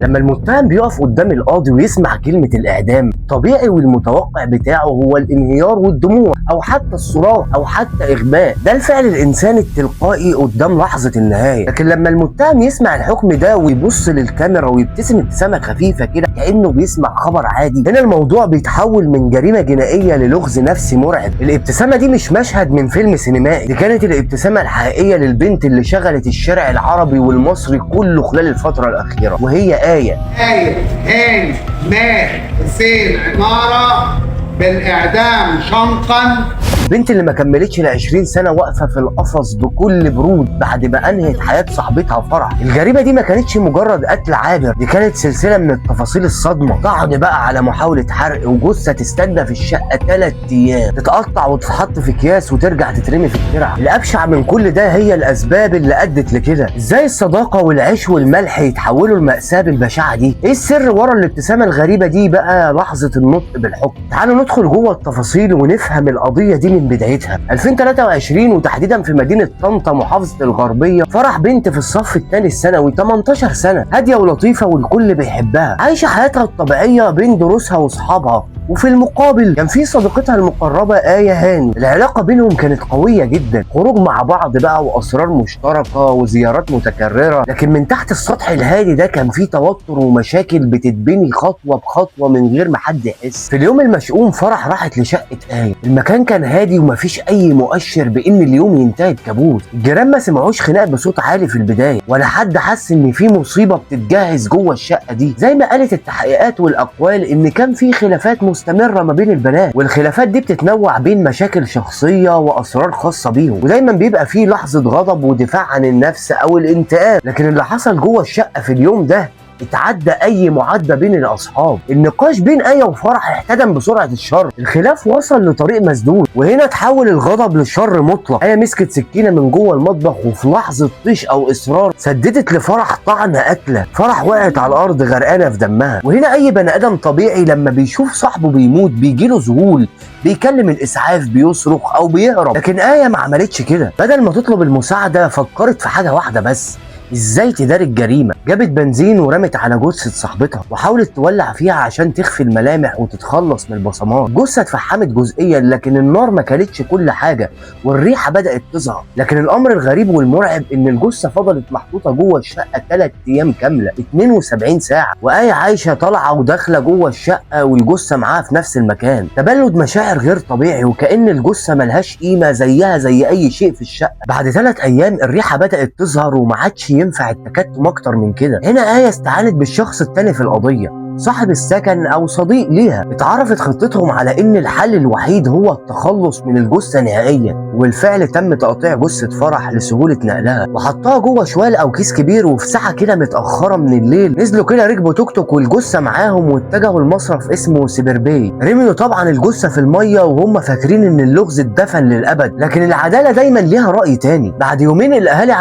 لما المتهم بيقف قدام القاضي ويسمع كلمة الإعدام، طبيعي والمتوقع بتاعه هو الانهيار والدموع أو حتى الصراخ أو حتى إغماء. ده الفعل الإنساني التلقائي قدام لحظة النهاية. لكن لما المتهم يسمع الحكم ده ويبص للكاميرا ويبتسم ابتسامة خفيفة كده كأنه بيسمع خبر عادي، هنا الموضوع بيتحول من جريمة جنائية للغز نفسي مرعب. الابتسامة دي مش مشهد من فيلم سينمائي، دي كانت الابتسامة الحقيقية للبنت اللي شغلت الشارع العربي والمصري كله خلال الفترة الأخيرة، وهي آية هاني ماهر حسين عمارة بالإعدام شنقا. البنت اللي ما كملتش ال 20 سنه واقفه في القفص بكل برود بعد ما انهت حياه صاحبتها فرح. الجريمه دي ما كانتش مجرد قتل عابر، دي كانت سلسله من التفاصيل الصدمه. طعن بقى على محاوله حرق، وجثه تستنى في الشقه 3 ايام، تتقطع وتتحط في اكياس وترجع تترمي في الترعه. الابشع من كل ده هي الاسباب اللي ادت لكده. ازاي الصداقه والعيش والملح يتحولوا لمأساة بالبشاعه دي؟ ايه السر ورا الابتسامه الغريبه دي بقى لحظه النطق بالحكم؟ تعالوا ندخل جوه التفاصيل ونفهم القضيه دي من بدايتها. 2023 وتحديدا في مدينه طنطا محافظه الغربيه، فرح بنت في الصف الثاني الثانوي 18 سنه، هاديه ولطيفه والكل بيحبها، عايشه حياتها الطبيعيه بين دروسها واصحابها. وفي المقابل كان في صديقتها المقربه آية هاني. العلاقه بينهم كانت قويه جدا، خروج مع بعض بقى واسرار مشتركه وزيارات متكرره. لكن من تحت السطح الهادي ده كان في توتر ومشاكل بتتبني خطوه بخطوه من غير ما حد يحس. في اليوم المشؤوم فرح راحت لشقه آية. المكان كان هادي ومفيش اي مؤشر بان اليوم ينتهي بكابوس. الجيران ما سمعوش خناق بصوت عالي في البدايه، ولا حد حس ان في مصيبه بتتجهز جوه الشقه دي. زي ما قالت التحقيقات والاقوال ان كان في خلافات مستمره ما بين البنات، والخلافات دي بتتنوع بين مشاكل شخصيه واسرار خاصه بيهم، ودايما بيبقى فيه لحظه غضب ودفاع عن النفس او الانتقام. لكن اللي حصل جوه الشقه في اليوم ده اتعدى اي معاتبه بين الاصحاب. النقاش بين آية وفرح احتدم بسرعه الشر، الخلاف وصل لطريق مسدود، وهنا تحول الغضب للشر مطلق. آية مسكت سكينه من جوه المطبخ، وفي لحظه طيش او اصرار سددت لفرح طعن قتله. فرح وقعت على الارض غرقانه في دمها. وهنا اي بني ادم طبيعي لما بيشوف صاحبه بيموت بيجيله ذهول، بيكلم الاسعاف، بيصرخ او بيهرب. لكن آية ما عملتش كده. بدل ما تطلب المساعده فكرت في حاجه واحده بس، ازاي تداري الجريمه. جابت بنزين ورمت على جثه صاحبتها وحاولت تولع فيها عشان تخفي الملامح وتتخلص من البصمات. جثه اتفحمت جزئيا، لكن النار ما كانتش كل حاجه والريحه بدات تظهر. لكن الامر الغريب والمرعب ان الجثه فضلت محطوطه جوه الشقه 3 ايام كامله، 72 ساعه، وآية عايشه طالعه وداخله جوه الشقه والجثه معاها في نفس المكان. تبلد مشاعر غير طبيعي، وكأن الجثه ملهاش قيمه زيها زي اي شيء في الشقه. بعد 3 ايام الريحه بدات تظهر وما عادش ينفع التكتم اكتر من كده. هنا آية استعانت بالشخص التاني في القضيه، صاحب السكن او صديق ليها. اتعرفت خطتهم على ان الحل الوحيد هو التخلص من الجثه نهائيا، وبالفعل تم تقطيع جثه فرح لسهوله نقلها، وحطها جوه شوال او كيس كبير. وفي ساعه كده متاخره من الليل نزلوا كده، ركبوا توك توك والجثه معاهم واتجهوا لمصرف اسمه سيبربي. رميوا طبعا الجثه في الميه وهم فاكرين ان اللغز اتدفن للابد. لكن العداله دايما ليها راي تاني. بعد يومين الاهالي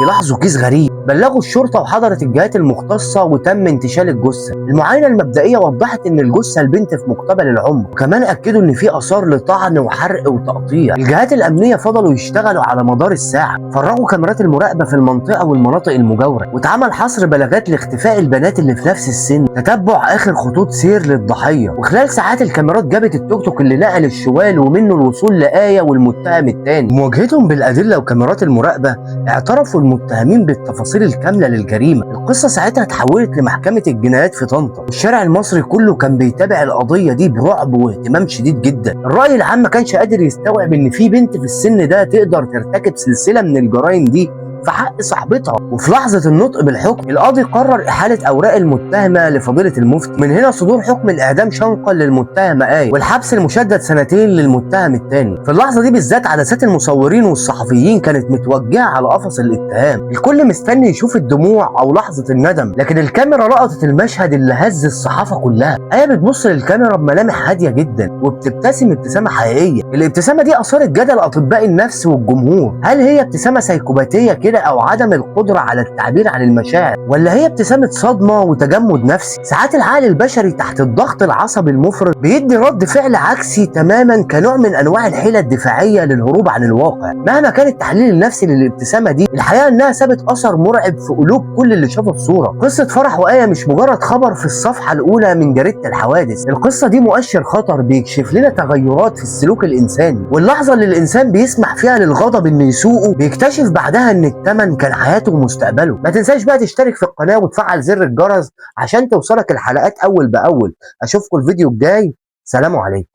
هيلاحظوا كيس غريب، بلغوا الشرطه وحضرت الجهات المختصه وتم انتشال الجثه. المعاينه المبدئيه وضحت ان الجثه البنت في مقتبل العمر، وكمان اكدوا ان في اثار لطعن وحرق وتقطيع. الجهات الامنيه فضلوا يشتغلوا على مدار الساعه، فرغوا كاميرات المراقبه في المنطقه والمناطق المجاوره، واتعمل حصر بلاغات لاختفاء البنات اللي في نفس السن، تتبع اخر خطوط سير للضحيه. وخلال ساعات الكاميرات جابت التوك توك اللي نقل الشوال ومنه الوصول لآية والمتهم الثاني. مواجهتهم بالادله وكاميرات المراقبه اعترفوا المتهمين بالتفاصيل الكامله للجريمه. القصه ساعتها اتحولت لمحكمه الجنايات في طنطا، والشارع المصري كله كان بيتابع القضيه دي برعب واهتمام شديد جدا. الراي العام ما كانش قادر يستوعب ان في بنت في السن ده تقدر ترتكب سلسله من الجرائم دي في حق صاحبتها. وفي لحظه النطق بالحكم القاضي قرر احاله اوراق المتهمه لفضيله المفتي. من هنا صدور حكم الاعدام شنقا للمتهمه آية، والحبس المشدد 2 سنين للمتهم الثاني. في اللحظه دي بالذات عدسات المصورين والصحفيين كانت متوجهه على قفص الاتهام، الكل مستني يشوف الدموع او لحظه الندم. لكن الكاميرا لقطت المشهد اللي هز الصحافه كلها. آية بتبص للكاميرا بملامح هاديه جدا وبتبتسم ابتسامه حقيقيه. الابتسامه دي اثارت جدل اطباء النفس والجمهور. هل هي ابتسامه سيكوباتيه كده كده او عدم القدره على التعبير عن المشاعر، ولا هي ابتسامه صدمه وتجمد نفسي؟ ساعات العقل البشري تحت الضغط العصبي المفرط بيدي رد فعل عكسي تماما كنوع من انواع الحيله الدفاعيه للهروب عن الواقع. مهما كان التحليل النفسي للابتسامه دي، الحقيقه انها سابت اثر مرعب في قلوب كل اللي شافوا الصوره. قصه فرح وآية مش مجرد خبر في الصفحه الاولى من جريده الحوادث، القصه دي مؤشر خطر بيكشف لنا تغيرات في السلوك الانساني، واللحظه اللي الانسان بيسمح فيها للغضب انه يسوقه بيكتشف بعدها ان الثمن كان حياته ومستقبله. ما تنساش بقى تشترك في القناه وتفعل زر الجرس عشان توصلك الحلقات اول باول. اشوفكم الفيديو الجاي، سلام عليكم.